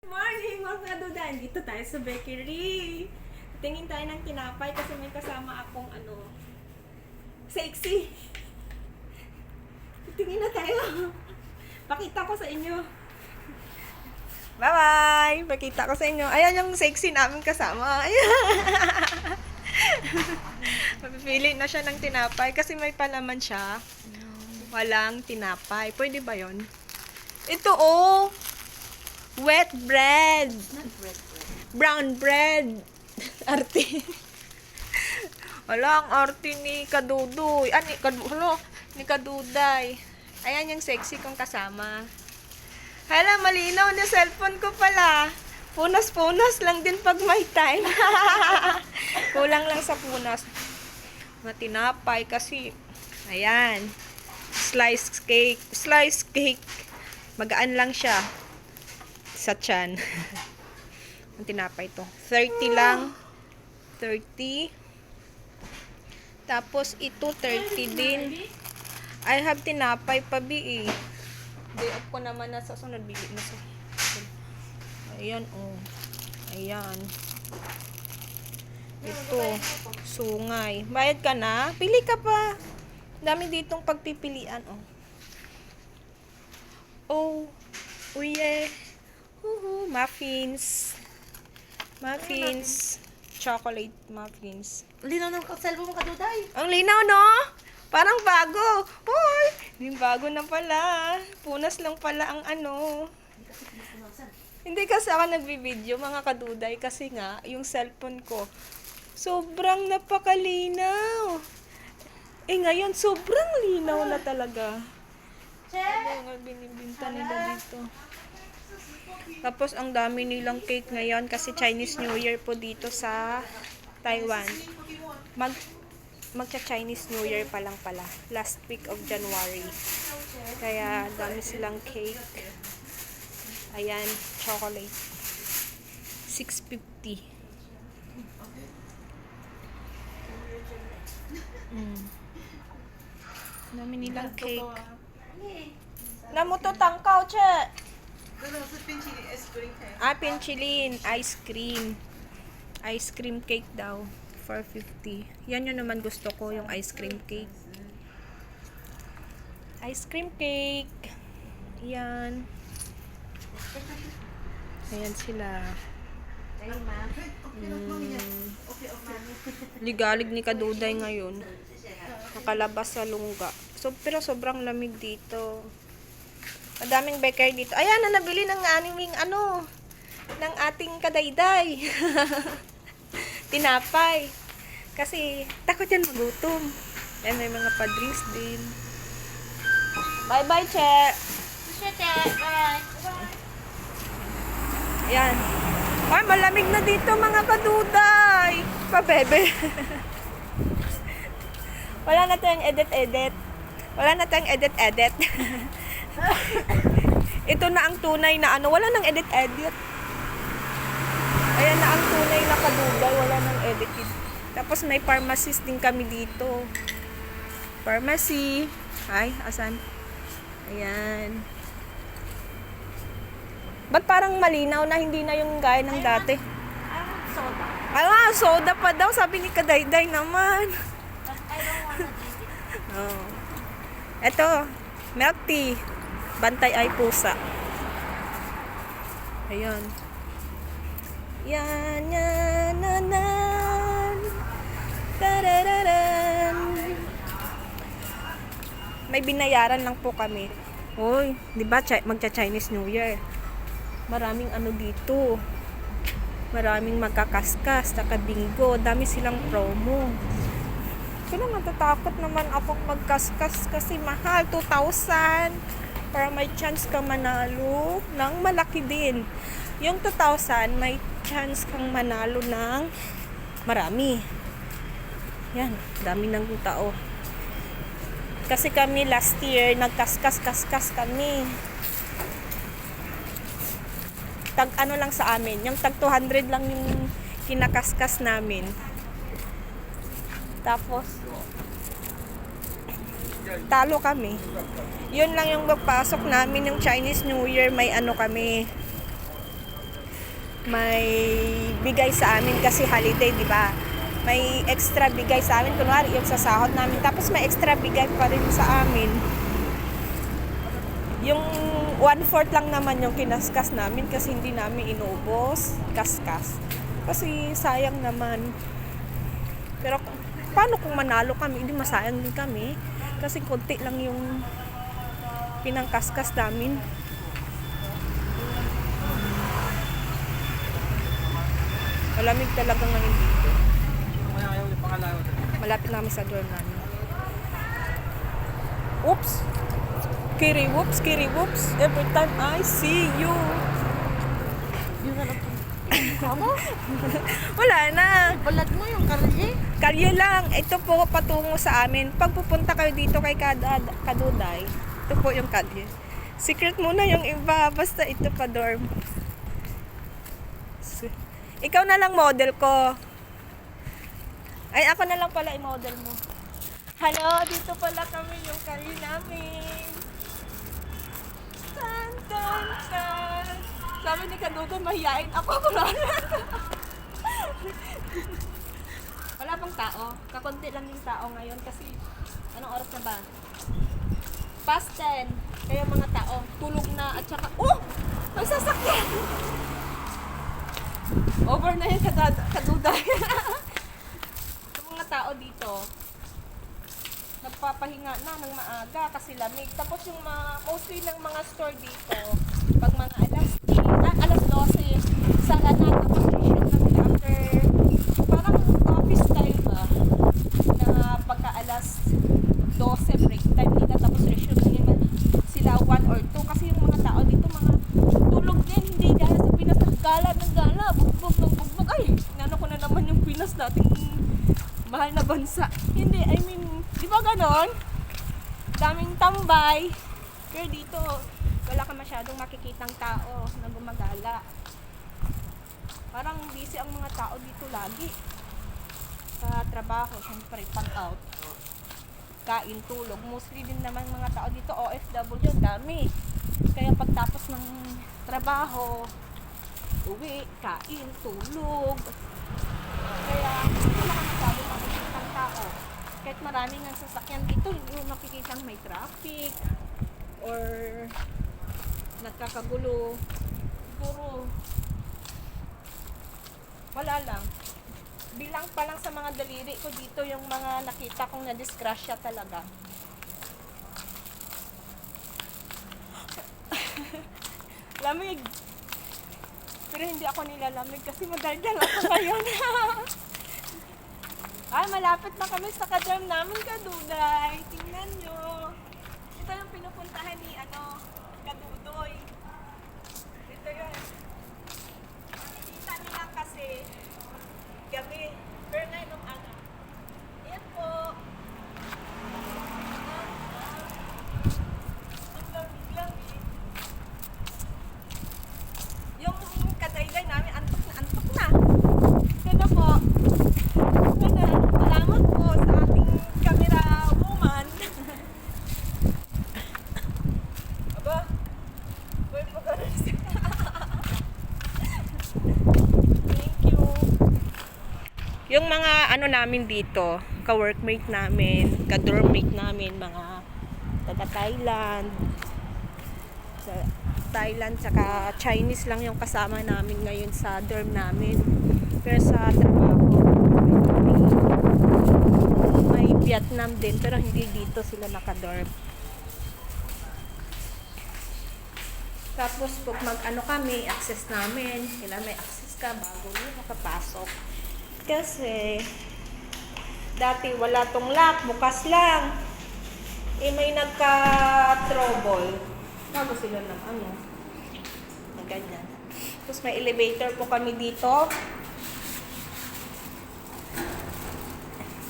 Morning mga kadudan! Dito tayo sa bakery. Tingin tayo ng tinapay kasi may kasama akong sexy. Tingin na tayo. Pakita ko sa inyo. Bye-bye! Pakita ko sa inyo. Ayan yung sexy namin kasama. Ayan. Mapipili na siya ng tinapay kasi may palaman siya. Walang tinapay. Pwede ba yon? Ito wet bread. Brown bread. Arte. Wala ang arte ni Kadudoy. Ni Kaduday. Ayan yung sexy kong kasama. Hala, malinaw na cellphone ko pala. Punas-punas lang din pag may time. Kulang lang sa punas. Matinapay kasi, ayan. Slice cake. Magaan lang siya sa tiyan. Ang tinapay to. 30 lang. 30. Tapos ito 30 din. I have tinapay pa bi. Day off ko naman na sa sunod bili na sa. Ayan Ayan. Ito sungay. Bayad ka na? Pili ka pa. Dami ditong pagpipilian yeah. Muffins. Chocolate muffins. Linaw ng cellphone mo, Kaduday. Ang linaw, no? Parang bago. Hoy! Hindi bago na pala. Punas lang pala ang Hindi kasi ako nagbibideo, mga kaduday. Kasi nga, yung cellphone ko, sobrang napakalinaw. Ngayon, sobrang linaw na talaga. Ano nga binibinta nila dito. Tapos, ang dami nilang cake ngayon kasi Chinese New Year po dito sa Taiwan. Magcha-Chinese New Year pa lang pala. Last week of January. Kaya, dami silang cake. Ayan, chocolate. 650. Dami nilang cake. Namuto tangkaw, che. Pinchilin. Ice cream. Ice cream cake daw. 450. Yan yun naman gusto ko, yung ice cream cake. Ice cream cake. Yan. Ayan sila. Ligalig ni Kaduday ngayon. Nakalabas sa lungga. Pero sobrang lamig dito. Madaming bakery dito. Ayan na nabili ng aming ng ating kadayday. Tinapay. Kasi takot yan magutom. Ayan, may mga pa-drinks din. Bye-bye, Che. Bye. Ayan. Ay, malamig na dito, mga kaduday. Pabebe. Wala na tayong edit-edit. Ito na ang tunay na wala nang edit-edit. Ayan na ang tunay na kaduday, wala nang edit. Tapos may pharmacist din kami dito. Pharmacy. Ay, asan? Ayan. Ba't parang malinaw na hindi na yung gaya ng dati? Soda. Soda pa daw, sabi ni Kadayday naman. But I don't wanna drink it. Ito, milk tea. Bantay ay pusa. Ayan. Yan. Tarararan. May binayaran lang po kami. Hoy, di ba magcha-Chinese New Year? Maraming dito. Maraming magkakaskas, bingo, dami silang promo. Pero natatakot naman akong magkaskas kasi mahal, 2,000. Para may chance kang manalo ng malaki din. Yung 2,000, may chance kang manalo ng marami. Yan, dami ng tao. Kasi kami last year, nagkaskas kami. Tag lang sa amin, yung tag 200 lang yung kinakaskas namin. Tapos talo kami. Yun lang yung magpasok namin yung Chinese New Year, may kami. may bigay sa amin kasi holiday, di ba? May extra bigay sa amin. Kunwari, yung sa sahod namin. Tapos may extra bigay pa rin sa amin. Yung 1/4 lang naman yung kinaskas namin kasi hindi namin inubos. Kaskas. Kasi sayang naman. Pero paano kung manalo kami? Hindi masayang din kami. Kasi konti lang yung pinangkaskas namin. Malamig talaga ngayon dito. Malapit namin sa dorm namin. Oops! Kiri whoops, kiri whoops. Every time I see you. Yung ano po. Ano? Wala na. Balat mo yung karye. Kalye lang. Ito po patungo sa amin. Pag pupunta kayo dito kay Kaduday, ito po yung kalye. Secret muna yung iba. Basta ito pa dorm. Ikaw na lang model ko. Ay, ako na lang pala i-model mo. Hello, dito pala kami yung kalye namin. Tan, tan, tan. Sabi ni Kaduday, mahihain ako. Wala pang tao. Kakunti lang yung tao ngayon kasi anong oras na ba? Past 10. Kaya mga tao, tulog na at saka, may sasakyan! Over na yung Kaduday. Yung mga tao dito, nagpapahinga na ng maaga kasi lamig. Tapos yung mostly ng mga store dito, pag mga alas 12, sala na, tapos resume na sila after, parang office time ba, na pagka alas 12 break time nila, tapos resume nila sila 1 or 2. Kasi yung mga tao dito, mga tulog din, hindi gala sa Pinas, gala ng gala, bugbog ng bugbog. Ay, inano ko na naman yung Pinas nating mahal na bansa. Hindi, I mean, di ba ganon? Daming tambay. Pero dito, wala ka masyadong makikitang tao na gumagala. Parang busy ang mga tao dito lagi. Sa trabaho, syempre, pag-out. Kain, tulog. Mostly din naman mga tao dito, OFW, dami. Kaya pagtapos ng trabaho, uwi, kain, tulog. Kaya, wala ka masyadong makikitang tao. Kahit maraming ang sasakyan dito, hindi mo makikitang may traffic or nagkakagulo. Siguro, wala lang. Bilang pa lang sa mga daliri ko dito yung mga nakita kong na-disgrasya talaga. Lamig. Pero hindi ako nilalamig kasi madaldal ako ngayon. Ay, malapit na kami sa ka-dorm namin, Kaduday. Tingnan nyo. Ito yung pinupuntahan ni, Kadudoy. Ito yun. Makikita nyo lang kasi gabi. Pero na nung Ayan po. Ang lamig-lamig. Yung kadayday namin, antok na. Kaya po. Salamat po sa ating camera woman. Aba, boy po ka rin siya. Thank you. Yung mga namin dito, ka-workmate namin, ka-dormmate namin, mga taga-Thailand, sa Thailand, saka Chinese lang yung kasama namin ngayon sa dorm namin. Pero sa trabaho, may Vietnam din, pero hindi dito sila nakadorm. Tapos pag kami, access namin, kailangan may access ka bago mo makapasok. Kasi dati wala tong lock, bukas lang. May nagka-trouble. Bago sila ng na ganyan. Tapos may elevator po kami dito.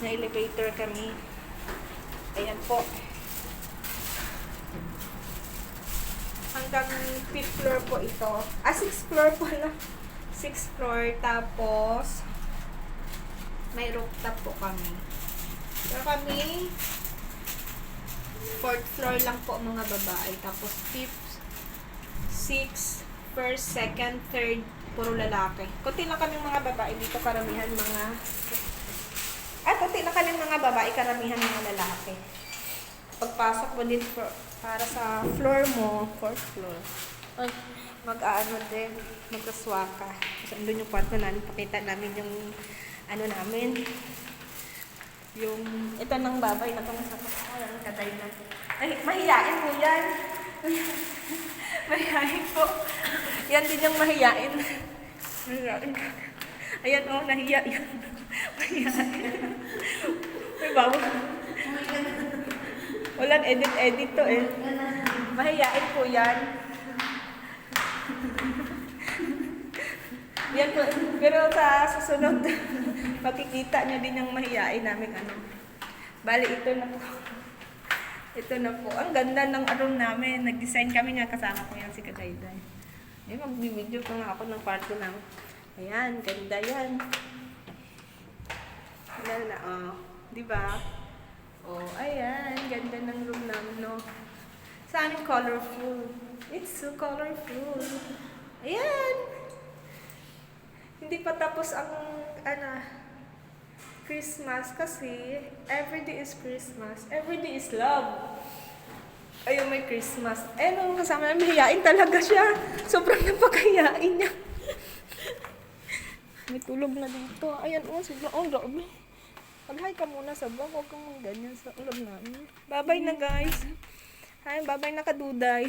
May elevator kami. Ayan po. Hanggang 5th floor po ito. 6th floor po na. 6th floor. Tapos, may rooftop po kami. Pero kami, 4th floor lang po mga babae. Tapos 5th, 6th, 1st, 2nd, 3rd, puro lalaki. Kunti lang kaming mga babae dito, karamihan mga... kunti lang kaming mga babae, karamihan mga lalaki. Pagpasok mo din para sa floor mo, fourth floor, mag-aano din, magkaswaka. Kasi andun yung kwarto namin, pakita namin yung ano namin. Yung, ito ng babay na itong sa ang katay na. Ay, mahiyain po yan. Mahiyain po. Yan din yung mahiyain. Mahiyain. Ayan o, nahiya yan. Mahiyain. May bago. Walang edit-edit to eh. Mahiyain po yan. Yan po. Pero sa susunod, makikita nyo din yung mahiyain namin ano. Bali, ito na po. Ito na po. Ang ganda ng room namin. Nag-design kami nga, kasama ko yan si Kadayday. Magbibideo pa nga ako ng kwarto na. Ayan, ganda yan. Ayan na, diba? Ayan, ganda ng room namin, no? Sa amin, colorful. It's so colorful. Ayan! Hindi pa tapos ang, Christmas kasi everyday is Christmas. Everyday is love. Ayun, may Christmas. Nung kasama namin, mahiyain talaga siya. Sobrang napakahiyain niya. May tulog na dito. Ayan, sobrang grabe. Mag-hi ka muna sa vlog. Huwag kang ganyan sa ulam namin. Bye-bye na, guys. Hi, bye-bye na, kaduday.